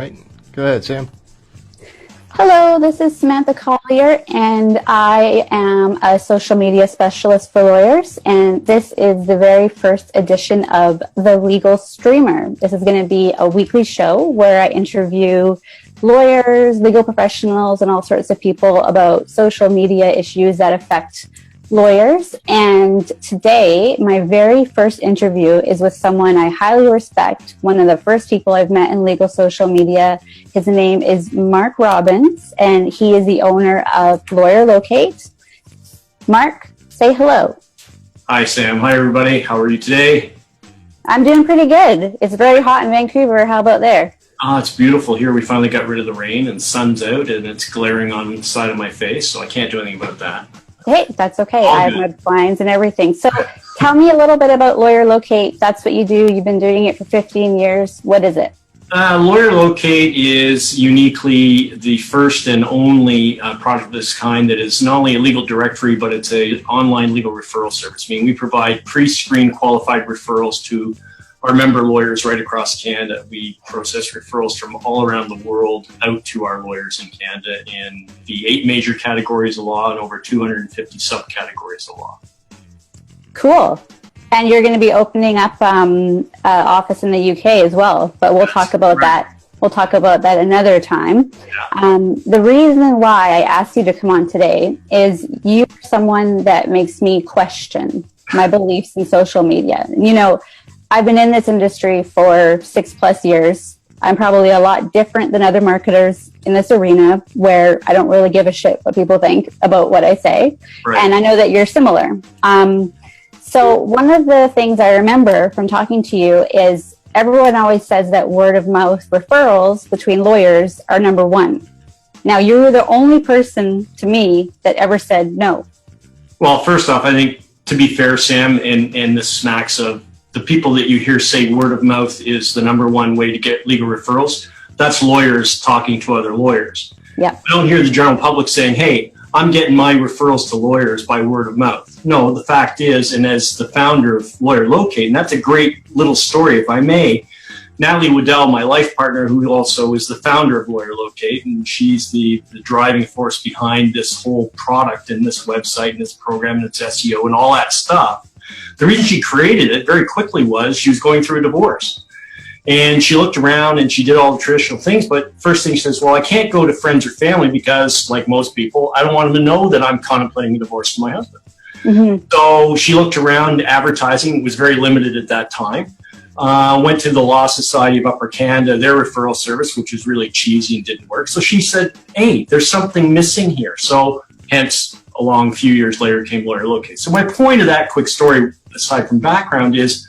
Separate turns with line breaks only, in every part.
right. Go ahead, Sam.
Hello, this is Samantha Collier, and I am a social media specialist for lawyers, and this is the very first edition of The Legal Streamer. This is going to be a weekly show where I interview lawyers, legal professionals, and all sorts of people about social media issues that affect lawyers. And today, my very first interview is with someone I highly respect, one of the first people I've met in legal social media. His name is Mark Robbins, and he is the owner of LawyerLocate. Mark, say hello.
Hi, Sam. Hi, everybody. How are you today?
I'm doing pretty good. It's very hot in Vancouver. How about there?
It's beautiful here. We finally got rid of the rain and sun's out, and it's glaring on the side of my face, so I can't do anything about that.
Hey, that's okay. I have mud blinds and everything. So tell me a little bit about LawyerLocate. That's what you do. You've been doing it for 15 years. What is it?
LawyerLocate is uniquely the first and only product of this kind that is not only a legal directory, but it's an online legal referral service. I mean, we provide pre-screened qualified referrals to our member lawyers right across Canada. We process referrals from all around the world out to our lawyers in Canada in the 8 major categories of law and over 250 subcategories of law.
Cool. And you're going to be opening up an office in the UK as well, but we'll talk about that. We'll talk about that another time.
Yeah.
The reason why I asked you to come on today is you're someone that makes me question my beliefs in social media. You know, I've been in this industry for 6+ years. I'm probably a lot different than other marketers in this arena where I don't really give a shit what people think about what I say.
Right.
And I know that you're similar. So one of the things I remember from talking to you is everyone always says that word of mouth referrals between lawyers are number one. Now, you were the only person to me that ever said no.
Well, first off, I think to be fair, Sam, and this smacks of the people that you hear say word of mouth is the number one way to get legal referrals. That's lawyers talking to other lawyers.
Yeah.
I don't hear the general public saying, hey, I'm getting my referrals to lawyers by word of mouth. No, the fact is, and as the founder of LawyerLocate, and that's a great little story, if I may, Natalie Waddell, my life partner, who also is the founder of LawyerLocate, and she's the driving force behind this whole product and this website and this program and its SEO and all that stuff. The reason she created it very quickly was she was going through a divorce. And she looked around and she did all the traditional things, but first thing she says, well, I can't go to friends or family because, like most people, I don't want them to know that I'm contemplating a divorce from my husband. Mm-hmm. So she looked around. Advertising was very limited at that time. Went to the Law Society of Upper Canada, their referral service, which was really cheesy and didn't work. So she said, hey, there's something missing here. So hence, along a few years later, came LawyerLocate. So my point of that quick story, aside from background, is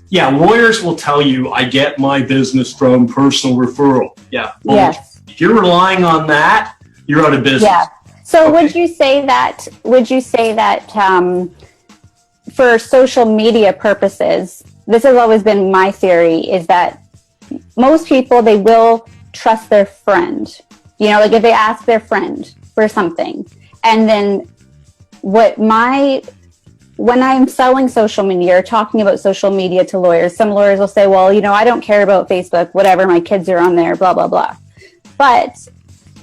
yeah, lawyers will tell you, I get my business from personal referral. Yeah. Well,
yes.
If you're relying on that, you're out of business.
Yeah. So
okay.
would you say that for social media purposes, this has always been my theory, is that most people, they will trust their friend. You know, like if they ask their friend for something, and then when I'm selling social media or talking about social media to lawyers, some lawyers will say, well, you know, I don't care about Facebook, whatever, my kids are on there, blah, blah, blah. But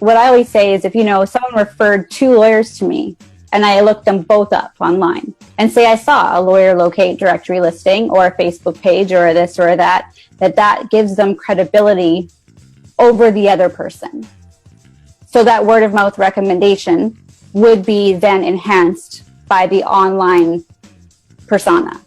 what I always say is if, you know, someone referred 2 lawyers to me and I looked them both up online and say I saw a LawyerLocate directory listing or a Facebook page or this or that gives them credibility over the other person. So that word of mouth recommendation would be then enhanced by the online persona.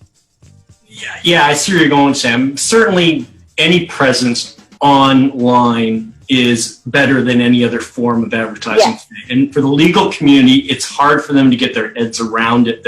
Yeah, I see where you're going, Sam. Certainly, any presence online is better than any other form of advertising.
Yes.
And for the legal community, it's hard for them to get their heads around it.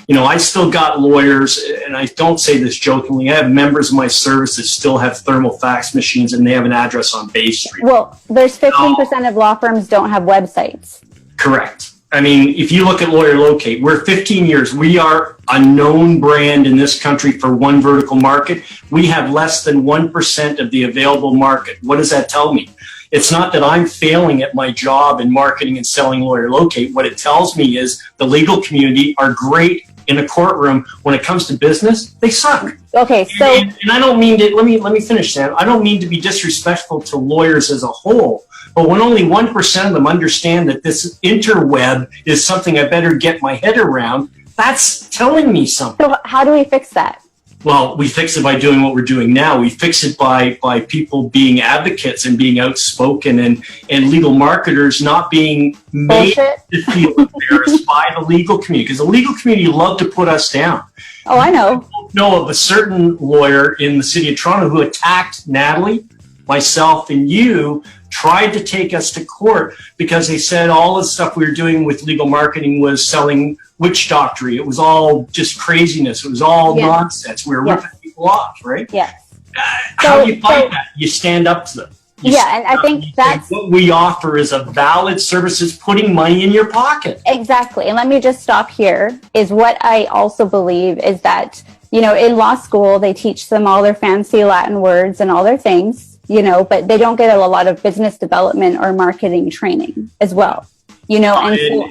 I still got lawyers, and I don't say this jokingly, I have members of my service that still have thermal fax machines, and they have an address on Bay Street.
Well, there's 15% of law firms don't have websites.
Correct. I mean, if you look at LawyerLocate, we're 15 years. We are a known brand in this country for one vertical market. We have less than 1% of the available market. What does that tell me? It's not that I'm failing at my job in marketing and selling LawyerLocate. What it tells me is the legal community are great in a courtroom, when it comes to business, they suck.
Okay, so
and I don't mean to, let me finish, Sam. I don't mean to be disrespectful to lawyers as a whole, but when only 1% of them understand that this interweb is something I better get my head around, that's telling me something.
So how do we fix that?
Well, we fix it by doing what we're doing now. We fix it by people being advocates and being outspoken, and legal marketers not being made to feel embarrassed by the legal community, because the legal community love to put us down.
Oh, I know.
I know of a certain lawyer in the city of Toronto who attacked Natalie, myself, and you, tried to take us to court because they said all the stuff we were doing with legal marketing was selling witch doctory. It was all just craziness. It was all nonsense. We were ripping people off, right?
Yes.
How do you fight that? You stand up to them. And
I think that's
what we offer is a valid service, is putting money in your pocket.
Exactly. And let me just stop here, is what I also believe is that, in law school, they teach them all their fancy Latin words and all their things, but they don't get a lot of business development or marketing training as well,
and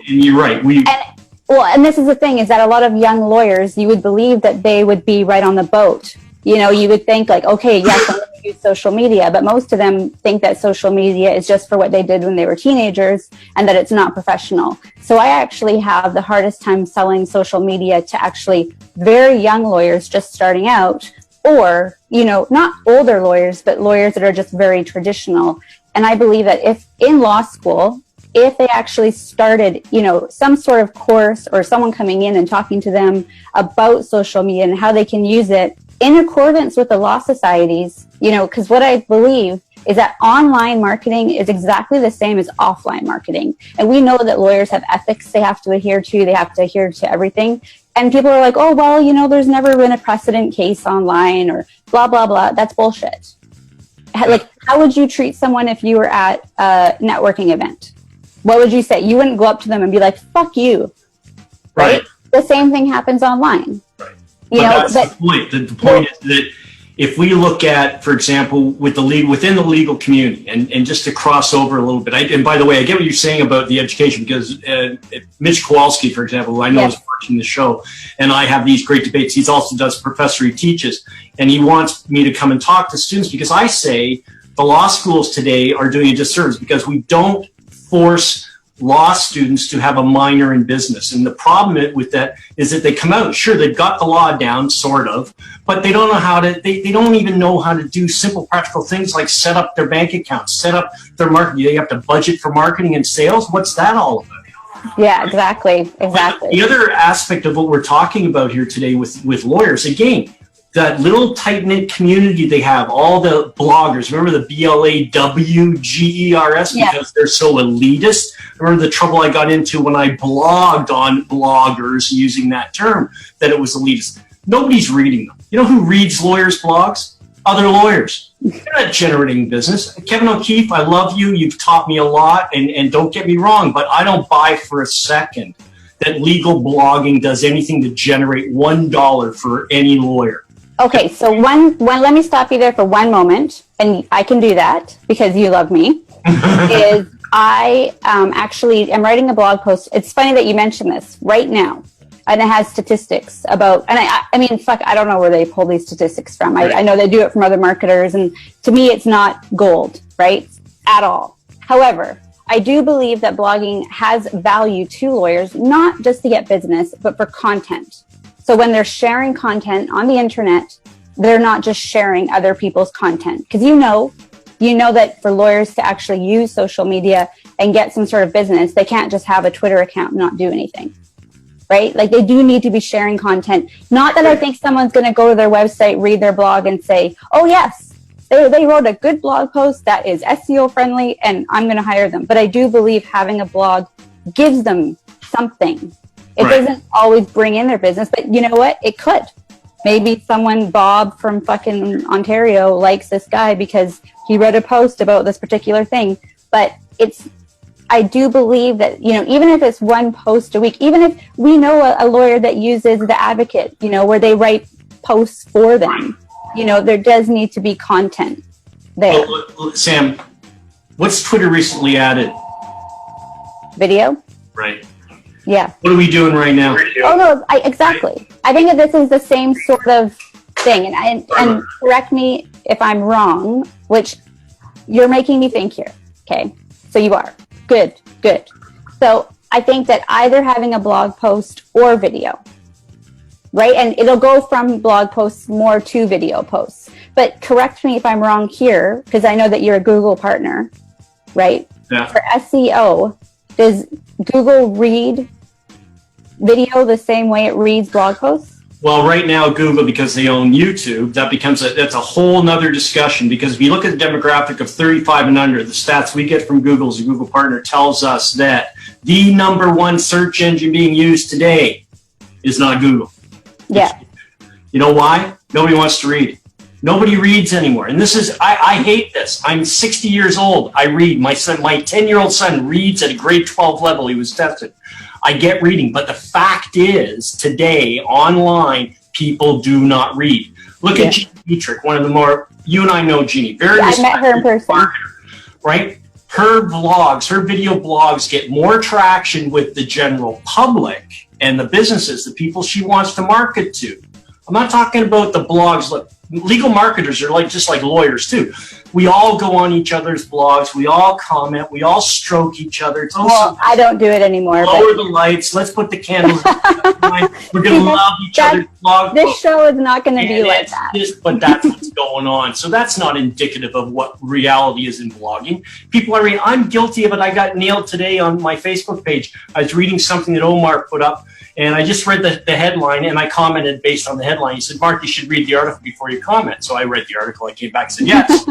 you're right.
And this is the thing, is that a lot of young lawyers, you would believe that they would be right on the boat. You would think like, okay, yes, I'm going to use social media, but most of them think that social media is just for what they did when they were teenagers and that it's not professional. So I actually have the hardest time selling social media to actually very young lawyers just starting out, or, not older lawyers, but lawyers that are just very traditional. And I believe that if in law school, if they actually started, some sort of course or someone coming in and talking to them about social media and how they can use it in accordance with the law societies, because what I believe is that online marketing is exactly the same as offline marketing. And we know that lawyers have ethics they have to adhere to. They have to adhere to everything. And people are like, oh, well, there's never been a precedent case online or blah, blah, blah. That's bullshit. Like, how would you treat someone if you were at a networking event? What would you say? You wouldn't go up to them and be like, fuck you. Right? The same thing happens online.
Right. That's the point. The point is that if we look at, for example, within the legal community, and just to cross over a little bit, and by the way, I get what you're saying about the education, because Mitch Kowalski, for example, who I know is watching the show, and I have these great debates. He also does professor, he teaches, and he wants me to come and talk to students, because I say the law schools today are doing a disservice because we don't force law students to have a minor in business. And the problem with that is that they come out, sure, they've got the law down, sort of, but they don't know how to, they don't even know how to do simple practical things like set up their bank accounts, set up their marketing. They have to budget for marketing and sales. What's that all about?
Yeah, exactly.
The other aspect of what we're talking about here today with lawyers, again, that little tight-knit community they have, all the bloggers. Remember the BLAWGERS, because they're so elitist? I remember the trouble I got into when I blogged on bloggers using that term, that it was elitist. Nobody's reading them. You know who reads lawyers' blogs? Other lawyers. They're not generating business. Kevin O'Keefe, I love you. You've taught me a lot, and don't get me wrong, but I don't buy for a second that legal blogging does anything to generate $1 for any lawyer.
Okay, so let me stop you there for one moment, and I can do that because you love me, is I actually am writing a blog post. It's funny that you mentioned this right now, and it has statistics about, and I mean, fuck, I don't know where they pull these statistics from. I know they do it from other marketers, and to me, it's not gold, right, at all. However, I do believe that blogging has value to lawyers, not just to get business, but for content. So when they're sharing content on the internet, they're not just sharing other people's content. Because you know that for lawyers to actually use social media and get some sort of business, they can't just have a Twitter account and not do anything, right? Like, they do need to be sharing content. Not that I think someone's going to go to their website, read their blog and say, oh yes, they wrote a good blog post that is SEO friendly and I'm going to hire them. But I do believe having a blog gives them something. It doesn't always bring in their business, but you know what? It could. Maybe someone, Bob from fucking Ontario, likes this guy because he read a post about this particular thing. But I do believe that, even if it's one post a week, even if we know a lawyer that uses The Advocate, where they write posts for them, there does need to be content there.
Well, Sam, what's Twitter recently added?
Video?
Right.
Yeah.
What are we doing right now?
Oh no, exactly. I think that this is the same sort of thing, and correct me if I'm wrong, which you're making me think here. Okay, so you are. Good. So I think that either having a blog post or video, right? And it'll go from blog posts more to video posts. But correct me if I'm wrong here, because I know that you're a Google partner, right?
Yeah.
For SEO, does Google read video the same way it reads blog posts?
Well, right now, Google, because they own YouTube, that's a whole nother discussion, because if you look at the demographic of 35 and under, the stats we get from Google as a Google partner tells us that the #1 search engine being used today is not Google.
Yeah.
You know why? Nobody wants to read. Nobody reads anymore. And this is, I hate this. I'm 60 years old. I read. My 10-year-old son reads at a grade 12 level. He was tested. I get reading. But the fact is, today, online, people do not read. Look at Jeannie Dietrich, one of the more, you and I know Jeannie. Very
I met her in person.
Marketer, right? Her vlogs, her video blogs get more traction with the general public and the businesses, the people she wants to market to. I'm not talking about the blogs. Look, legal marketers are just like lawyers too. We all go on each other's blogs. We all comment. We all stroke each other.
Well, I don't do it anymore.
Lower the lights. Let's put the candles. We're going to love each other's blogs.
This show is not going to be like that.
But that's what's going on. So that's not indicative of what reality is in blogging. People are reading. I'm guilty of it. I got nailed today on my Facebook page. I was reading something that Omar put up, and I just read the headline, and I commented based on the headline. He said, Mark, you should read the article before you comment. So I read the article. I came back and said, yes,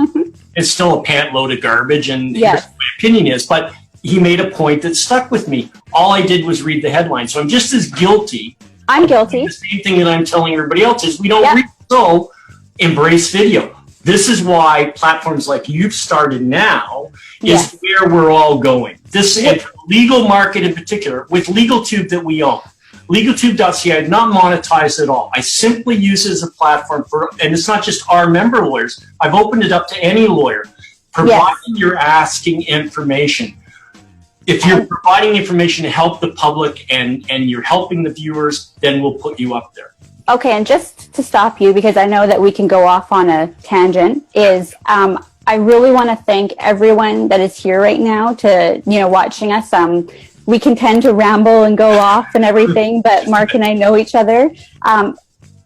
it's still a pant load of garbage, and here's what my opinion is. But he made a point that stuck with me. All I did was read the headline. So I'm just as guilty.
I'm guilty.
The same thing that I'm telling everybody else is we don't read, so embrace video. This is why platforms like you've started now is where we're all going. This and legal market in particular, with LegalTube that we own. LegalTube.ca, I did not monetize at all. I simply use it as a platform for, and it's not just our member lawyers. I've opened it up to any lawyer, providing you're asking information. If you're providing information to help the public and you're helping the viewers, then we'll put you up there.
Okay, and just to stop you, because I know that we can go off on a tangent, is I really want to thank everyone that is here right now to, watching us. We can tend to ramble and go off and everything, but Mark and I know each other.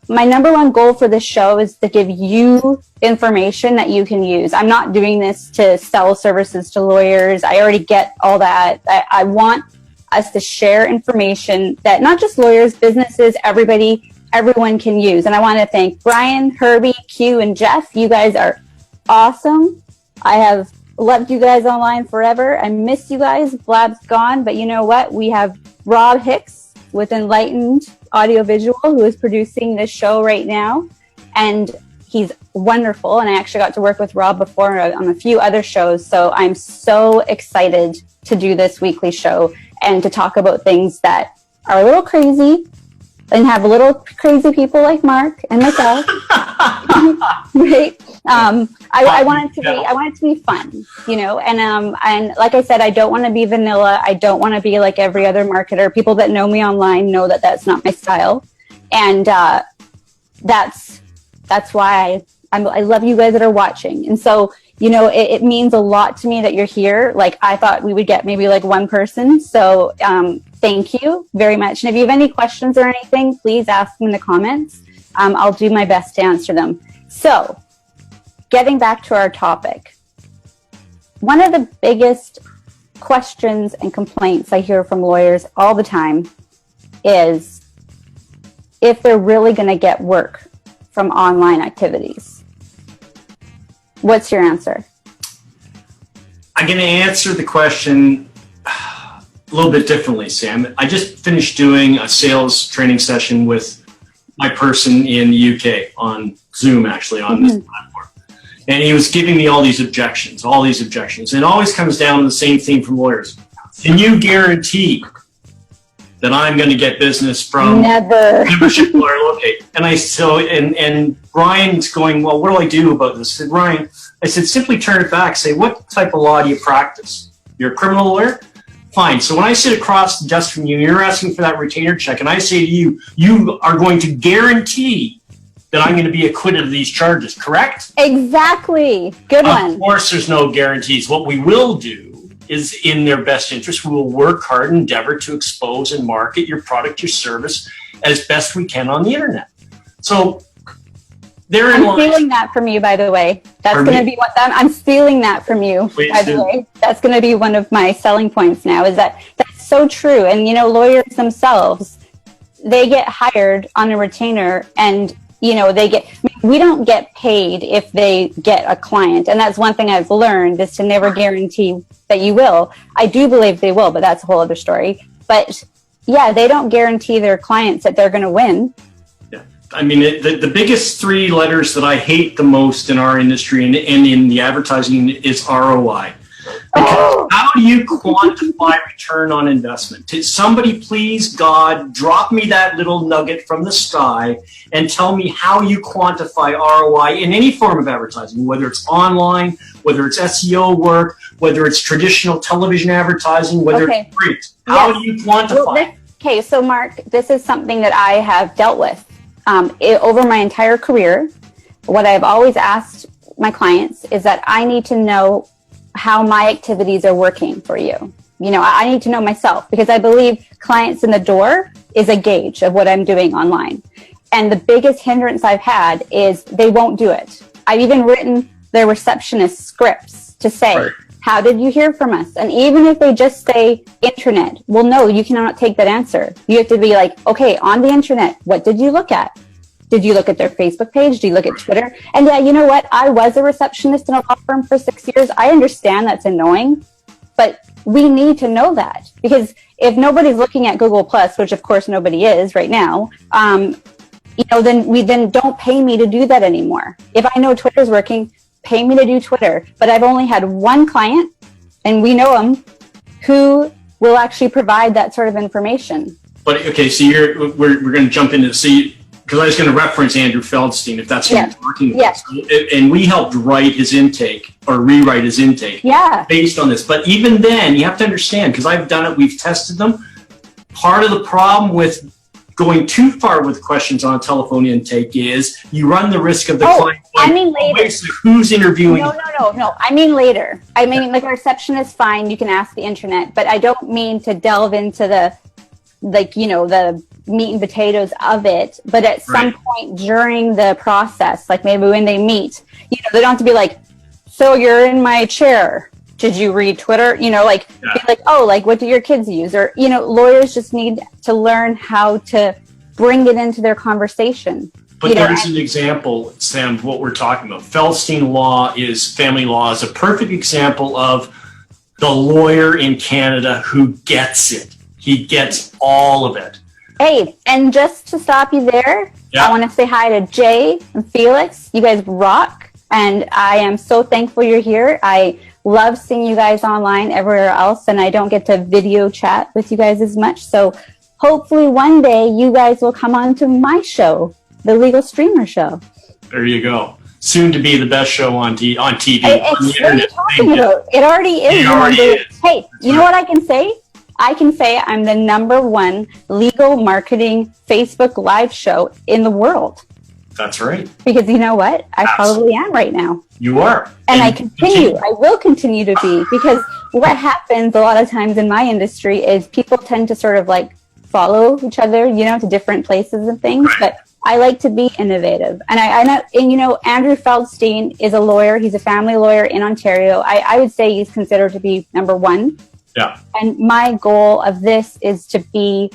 My #1 goal for this show is to give you information that you can use. I'm not doing this to sell services to lawyers. I already get all that. I want us to share information that not just lawyers, businesses, everyone can use. And I want to thank Brian, Herbie, Q, and Jeff. You guys are awesome. I have loved you guys online forever. I miss you guys. Blab's gone, but you know what? We have Rob Hicks with Enlightened Audiovisual, who is producing this show right now, and he's wonderful. And I actually got to work with Rob before on a few other shows, so I'm so excited to do this weekly show and to talk about things that are a little crazy and have little crazy people like Mark and myself. Right? I want it to be fun, and like I said, I don't want to be vanilla. I don't want to be like every other marketer. People that know me online know that that's not my style. And, that's why I love you guys that are watching. And so, it means a lot to me that you're here. Like, I thought we would get maybe like one person. So, thank you very much. And if you have any questions or anything, please ask them in the comments. I'll do my best to answer them. So, getting back to our topic, one of the biggest questions and complaints I hear from lawyers all the time is if they're really going to get work from online activities. What's your answer?
I'm going to answer the question a little bit differently, Sam. I just finished doing a sales training session with my person in the UK on Zoom, actually, on this platform. And he was giving me all these objections. And it always comes down to the same thing from lawyers. Can you guarantee that I'm going to get business from membership LawyerLocate? And Brian's going, well, what do I do about this? I said, Ryan, simply turn it back. Say, what type of law do you practice? You're a criminal lawyer? Fine. So when I sit across the desk from you, you're asking for that retainer check, and I say to you, you are going to guarantee that I'm going to be acquitted of these charges, correct?
Exactly. Good one.
Of course, there's no guarantees. What we will do is, in their best interest, we will work hard and endeavor to expose and market your product, your service, as best we can on the internet. So therein
I'm stealing that from you, by the way. That's going to be what I'm stealing that from you, by the way. That's going to be one of my selling points now, is that that's so true. And, you know, lawyers themselves, they get hired on a retainer, and, you know, we don't get paid if they get a client. And that's one thing I've learned, is to never guarantee that you will. I do believe they will, but that's a whole other story. But yeah, they don't guarantee their clients that they're going to win.
I mean, the biggest three letters that I hate the most in our industry and in the advertising is ROI. Because how do you quantify return on investment? Somebody, please, God, drop me that little nugget from the sky and tell me how you quantify ROI in any form of advertising, whether it's online, whether it's SEO work, whether it's traditional television advertising, whether it's print. How do you quantify?
Okay, so Mark, this is something that I have dealt with. Over my entire career, what I've always asked my clients is that I need to know how my activities are working for you. You know, I need to know myself, because I believe clients in the door is a gauge of what I'm doing online. And the biggest hindrance I've had is they won't do it. I've even written their receptionist scripts to say, how did you hear from us? And even if they just say internet, well, no, you cannot take that answer. You have to be like, okay, on the internet, what did you look at? Did you look at their Facebook page? Do you look at Twitter? And yeah, you know what? I was a receptionist in a law firm for 6 years. I understand that's annoying, but we need to know that, because if nobody's looking at Google Plus, which of course nobody is right now, you know, then don't pay me to do that anymore. If I know Twitter's working, pay me to do Twitter. But I've only had one client, and we know him, who will actually provide that sort of information.
But okay, so we're going to jump into because I was going to reference Andrew Feldstein, if that's who you're talking about.
Yes.
And we helped write his intake, or rewrite his intake, based on this. But even then, you have to understand, because I've done it, we've tested them. Part of the problem with going too far with questions on a telephone intake is you run the risk of the client.
I mean later.
Wait, so who's interviewing?
No. I mean later. I mean, like, a receptionist, fine, you can ask the internet, but I don't mean to delve into the meat and potatoes of it. But at some point during the process, like maybe when they meet, you know, they don't have to be like, so you're in my chair. Did you read Twitter? You know, like, be like, oh, like, what do your kids use? Or, you know, lawyers just need to learn how to bring it into their conversation.
But there's an example, Sam, of what we're talking about. Feldstein family law is a perfect example of the lawyer in Canada who gets it. He gets all of it.
Hey, and just to stop you there, I want to say hi to Jay and Felix. You guys rock. And I am so thankful you're here. I love seeing you guys online everywhere else, and I don't get to video chat with you guys as much. So hopefully one day you guys will come on to my show, the Legal Streamer Show.
There you go. Soon to be the best show on TV.
What are you talking about? It already is. Hey, you know what I can say? I can say I'm the #1 legal marketing Facebook live show in the world.
That's right.
Because you know what? I probably am right now.
You are.
And I continue. I will continue to be, because what happens a lot of times in my industry is people tend to sort of like follow each other, you know, to different places and things. But I like to be innovative. And I know, and you know, Andrew Feldstein is a lawyer. He's a family lawyer in Ontario. I would say he's considered to be #1.
Yeah.
And my goal of this is to be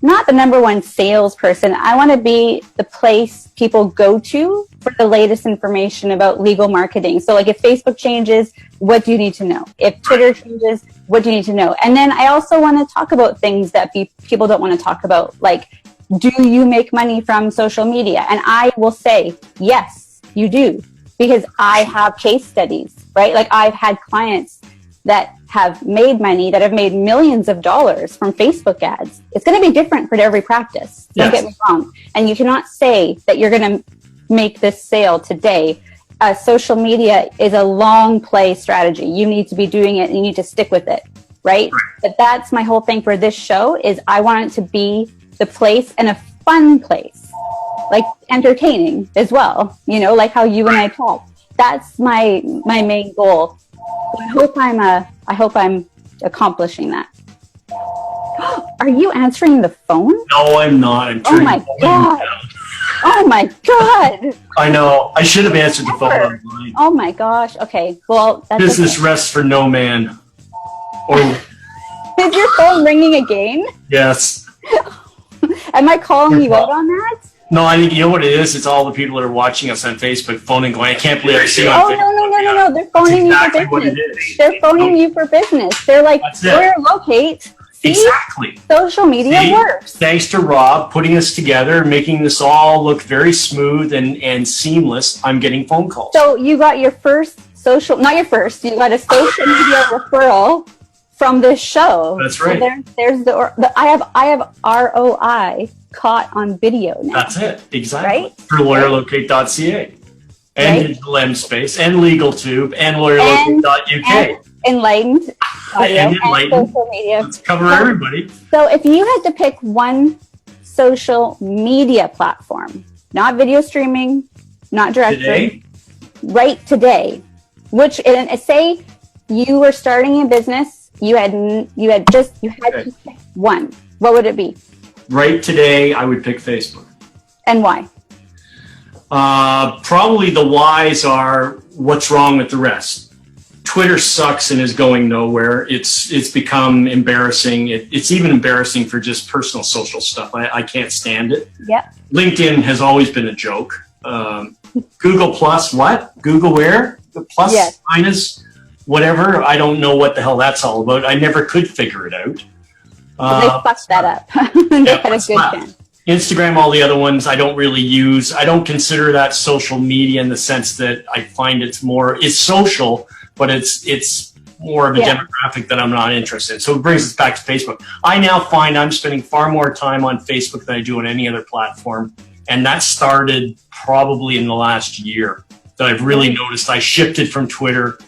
not the #1 salesperson. I want to be the place people go to for the latest information about legal marketing. So like if Facebook changes, what do you need to know? If Twitter changes, what do you need to know? And then I also want to talk about things that people don't want to talk about. Like, do you make money from social media? And I will say, yes, you do. Because I have case studies, right? Like I've had clients that have made money, that have made millions of dollars from Facebook ads. It's going to be different for every practice. Don't get me wrong. And you cannot say that you're going to make this sale today. Social media is a long play strategy. You need to be doing it and you need to stick with it. right? But that's my whole thing for this show is I want it to be the place and a fun place, like entertaining as well, you know, like how you and I talk. That's my main goal. So I hope I'm accomplishing that. Are you answering the phone?
No, I'm not. I'm
Oh my God. Oh my God.
I know. I should have answered the phone online.
Oh my gosh. Okay. Well, that's
business rests for no man. Or
is your phone ringing again?
yes.
Am I calling you out on that?
No, I think you know what it is. It's all the people that are watching us on Facebook phoning, going, "I can't believe I see you on Facebook."
No. They're phoning
exactly
you for business.
What it is.
They're phoning you for business. They're like, LawyerLocate. See?
Exactly.
Social media works.
Thanks to Rob putting us together, making this all look very smooth and seamless. I'm getting phone calls.
So you got your first you got a social media referral from this show.
That's right.
So there's I have ROI caught on video now.
That's it. Exactly.
Right?
For LawyerLocate.ca and Digital M Space and LegalTube and LawyerLocate.uk.
Enlightened audio and social media.
Let's cover everybody.
So if you had to pick one social media platform, not video streaming, not directory, right today, which say you were starting a business, you had to pick one. What would it be?
Right today, I would pick Facebook.
And why?
Probably the whys are what's wrong with the rest. Twitter sucks and is going nowhere. It's become embarrassing. It's even embarrassing for just personal social stuff. I can't stand it.
Yep.
LinkedIn has always been a joke. Google Plus, what? Google where? Plus, minus, whatever. I don't know what the hell that's all about. I never could figure it out.
They fucked that up. They had a good chance.
Instagram, all the other ones, I don't really use. I don't consider that social media in the sense that I find it's social, but it's more of a demographic that I'm not interested in. So it brings us back to Facebook. I now find I'm spending far more time on Facebook than I do on any other platform. And that started probably in the last year that I've really noticed. I shifted from Twitter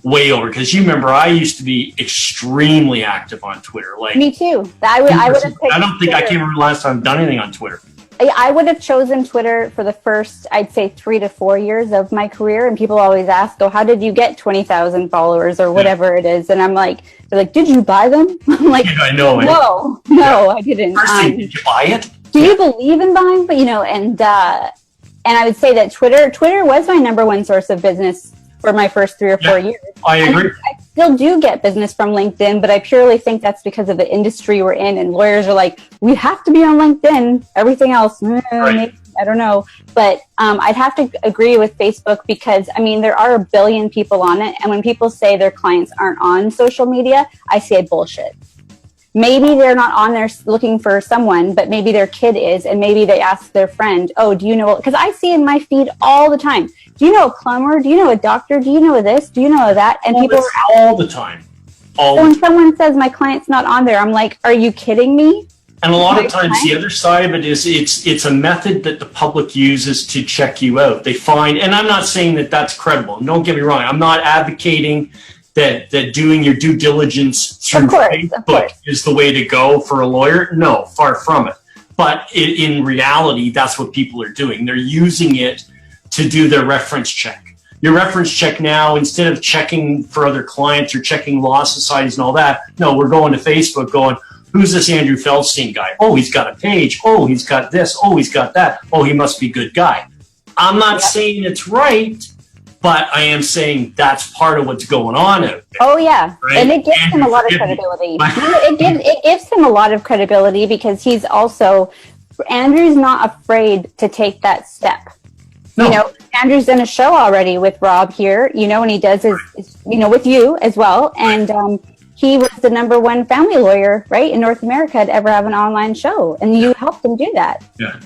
way over, because you remember I used to be extremely active on Twitter. Like
me too. I would have picked
I don't think I can't remember the last time I've done anything on Twitter.
I would have chosen Twitter for the first, I'd say, 3 to 4 years of my career. And people always ask, "Oh, how did you get 20,000 followers or whatever it is?" And I'm like, they're like, "Did you buy them?" I'm like,
I know.
No, I didn't.
First thing, did you buy it?
Do you believe in buying? But and I would say that Twitter was my number one source of business for my first 3 or 4 years.
I agree.
I still do get business from LinkedIn, but I purely think that's because of the industry we're in, and lawyers are like, we have to be on LinkedIn. Everything else, maybe, I don't know. But I'd have to agree with Facebook because, there are a billion people on it, and when people say their clients aren't on social media, I say bullshit. Maybe they're not on there looking for someone, but maybe their kid is, and maybe they ask their friend, "Oh, do you know?" Because I see in my feed all the time. Do you know a plumber? Do you know a doctor? Do you know this? Do you know that? And people are
all the time. So
when someone says my client's not on there, I'm like, "Are you kidding me?"
And a lot of times the other side of it is it's a method that the public uses to check you out. They find, and I'm not saying that that's credible. Don't get me wrong. I'm not advocating that doing your due diligence through Facebook is the way to go for a lawyer. No, far from it. But in reality, that's what people are doing. They're using it to do their reference check. Your reference check now, instead of checking for other clients or checking law societies and all that, no, we're going to Facebook going, who's this Andrew Feldstein guy? Oh, he's got a page. Oh, he's got this. Oh, he's got that. Oh, he must be a good guy. I'm not saying it's right, but I am saying that's part of what's going on out there.
Oh, yeah. Right? And it gives him a lot of credibility. It gives him a lot of credibility because he's also, Andrew's not afraid to take that step. No. Andrew's done a show already with Rob here, and he does his with you as well. And he was the number one family lawyer, right, in North America to ever have an online show. And you helped him do that. Yeah.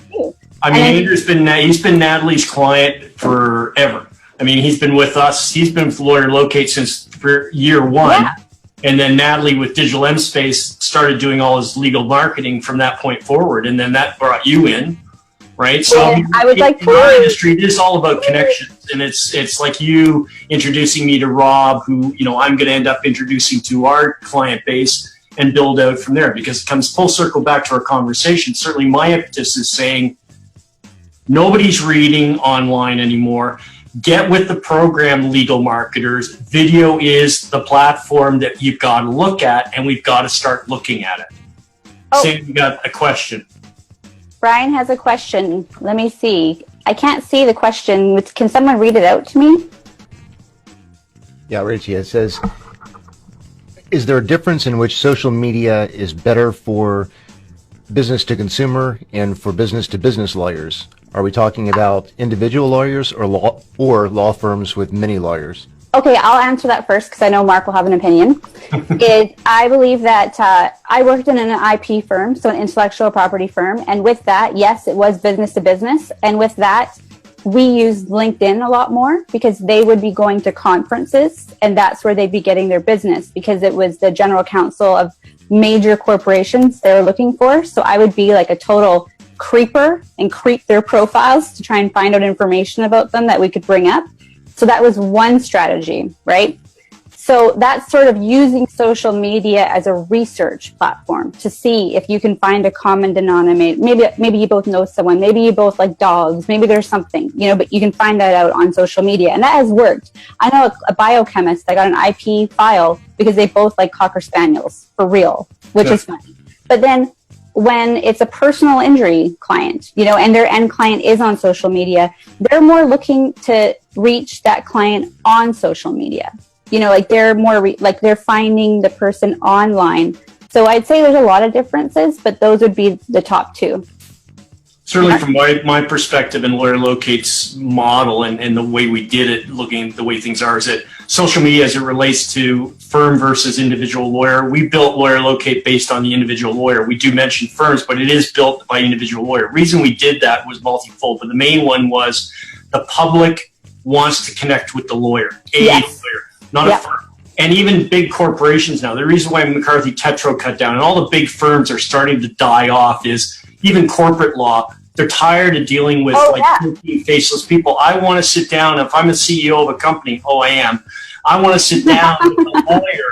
Andrew's been Natalie's client forever. He's been with us. He's been with LawyerLocate since year one. Yeah. And then Natalie with Digital M Space started doing all his legal marketing from that point forward. And then that brought you in. right? So
And I would like
in our
to.
industry, it is all about connections, and it's like you introducing me to Rob, who I'm going to end up introducing to our client base and build out from there, because it comes full circle back to our conversation. Certainly, my impetus is saying nobody's reading online anymore. Get with the program, legal marketers. Video is the platform that you've got to look at, and we've got to start looking at it. Sam, you got a question?
Brian has a question. Let me see. I can't see the question. Can someone read it out to me?
Yeah, Richie, it says, is there a difference in which social media is better for business to consumer and for business to business lawyers? Are we talking about individual lawyers or law firms with many lawyers?
Okay, I'll answer that first because I know Mark will have an opinion. I believe that I worked in an IP firm, so an intellectual property firm, and with that, yes, it was business to business, and with that, we used LinkedIn a lot more because they would be going to conferences, and that's where they'd be getting their business because it was the general counsel of major corporations they were looking for. So I would be like a total creeper and creep their profiles to try and find out information about them that we could bring up. So that was one strategy, right? So that's sort of using social media as a research platform to see if you can find a common denominator. Maybe you both know someone, maybe you both like dogs, maybe there's something, but you can find that out on social media. And that has worked. I know a biochemist that got an IP file because they both like Cocker Spaniels for real, which is funny. But then when it's a personal injury client, and their end client is on social media, they're more looking to reach that client on social media. They're more they're finding the person online. So I'd say there's a lot of differences, but those would be the top two.
Certainly from my perspective and LawyerLocate's model and the way we did it, looking at the way things are, is that social media as it relates to firm versus individual lawyer, we built LawyerLocate based on the individual lawyer. We do mention firms, but it is built by individual lawyer. The reason we did that was multifold, but the main one was the public wants to connect with the lawyer, lawyer, not a firm. And even big corporations now, the reason why McCarthy Tetro cut down and all the big firms are starting to die off is even corporate law. They're tired of dealing with faceless people. I want to sit down. If I'm a CEO of a company, I am. I want to sit down with a lawyer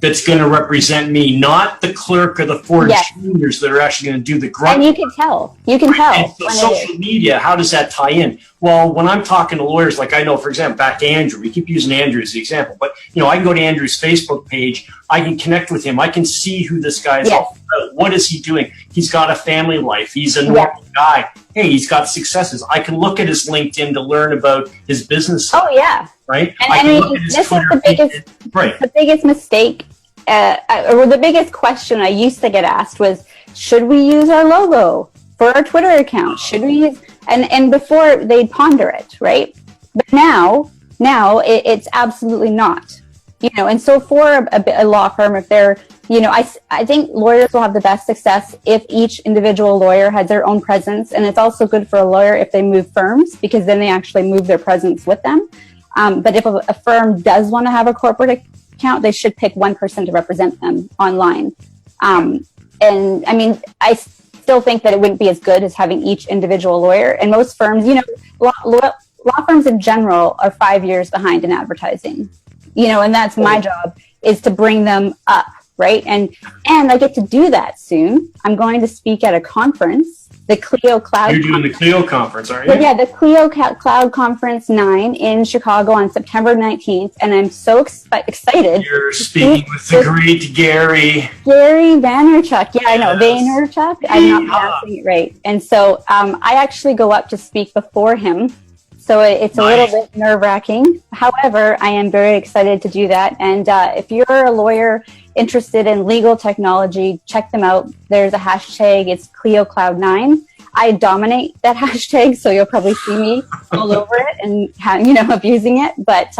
that's going to represent me, not the clerk or the four juniors that are actually going to do the grunt.
And you can tell.
And so social media, how does that tie in? Well, when I'm talking to lawyers, like I know, for example, back to Andrew, we keep using Andrew as the example, but I can go to Andrew's Facebook page. I can connect with him. I can see who this guy is all about. What is he doing? He's got a family life. He's a normal guy. Hey, he's got successes. I can look at his LinkedIn to learn about his business.
Oh, yeah.
Right?
And this is the biggest mistake. Or the biggest question I used to get asked was, should we use our logo for our Twitter account? Should we use, and before they'd ponder it, right? But now it's absolutely not, and so for a law firm, if they're, I think lawyers will have the best success if each individual lawyer has their own presence. And it's also good for a lawyer if they move firms, because then they actually move their presence with them. But if a firm does want to have a corporate account, they should pick one person to represent them online. And I mean, I still think that it wouldn't be as good as having each individual lawyer. And most firms, law firms in general are 5 years behind in advertising, and that's my job, is to bring them up, right? And I get to do that soon. I'm going to speak at a conference, the Clio Cloud.
You're doing the Clio conference, aren't you?
Yeah, the Clio Cloud Conference 9 in Chicago on September 19th, and I'm so excited.
You're speaking with the great Gary
Vaynerchuk. Yeah, I know, Vaynerchuk. I'm not pronouncing it right. And so I actually go up to speak before him. So it's a little bit nerve-wracking. However, I am very excited to do that. And if you're a lawyer interested in legal technology, check them out. There's a hashtag. It's ClioCloud9. I dominate that hashtag, so you'll probably see me all over it and abusing it. But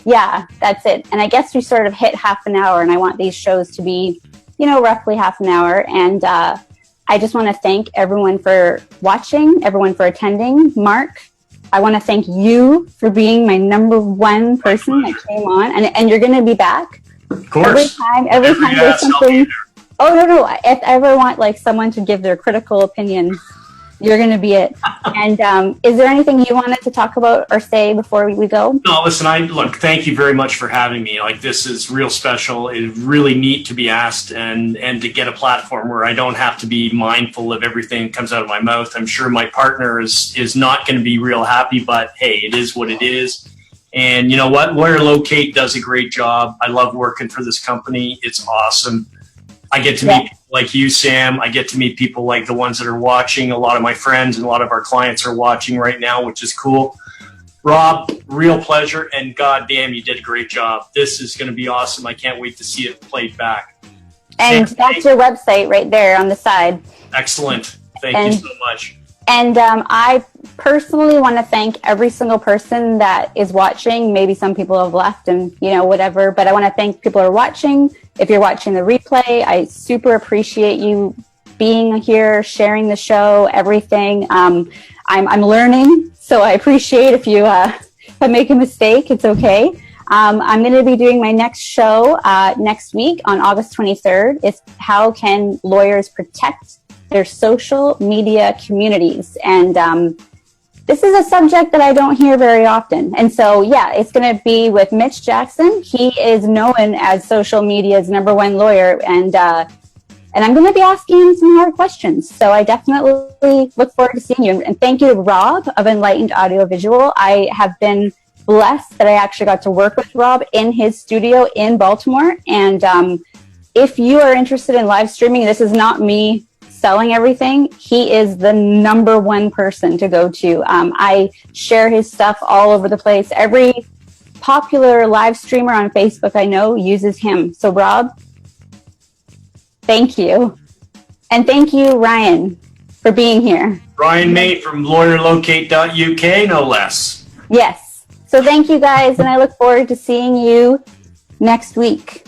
yeah, that's it. And I guess we sort of hit half an hour, and I want these shows to be, roughly half an hour. And I just want to thank everyone for watching, everyone for attending. Mark, I want to thank you for being my number one person that came on, and you're going to be back.
Of course.
Every time there's something. Oh, no. If I ever want someone to give their critical opinion, You're going to be it. And is there anything you wanted to talk about or say before we go?
No, listen, thank you very much for having me. Like, this is real special. It's really neat to be asked and to get a platform where I don't have to be mindful of everything that comes out of my mouth. I'm sure my partner is not going to be real happy, but hey, it is what it is. And you know what? LawyerLocate does a great job. I love working for this company. It's awesome. I get to meet people like you, Sam. I get to meet people like the ones that are watching. A lot of my friends and a lot of our clients are watching right now, which is cool. Rob, real pleasure, and goddamn, you did a great job. This is going to be awesome. I can't wait to see it played back.
And
Sam,
that's your website right there on the side.
Excellent. Thank you so much.
And I personally want to thank every single person that is watching. Maybe some people have left and, whatever, but I want to thank people who are watching. If you're watching the replay, I super appreciate you being here, sharing the show, everything. I'm learning, so I appreciate if you if I make a mistake, it's okay. I'm going to be doing my next show next week on August 23rd. It's how can lawyers protect their social media communities. And this is a subject that I don't hear very often. And so, it's going to be with Mitch Jackson. He is known as social media's #1 lawyer. And I'm going to be asking him some hard questions. So I definitely look forward to seeing you. And thank you to Rob of Enlightened Audiovisual. I have been blessed that I actually got to work with Rob in his studio in Baltimore. And if you are interested in live streaming, this is not me selling everything. He is the #1 person to go to. I share his stuff all over the place. Every popular live streamer on Facebook I know uses him. So Rob, thank you. And thank you, Ryan, for being here.
Ryan May from LawyerLocate.ca, no less.
Yes. So thank you guys, and I look forward to seeing you next week.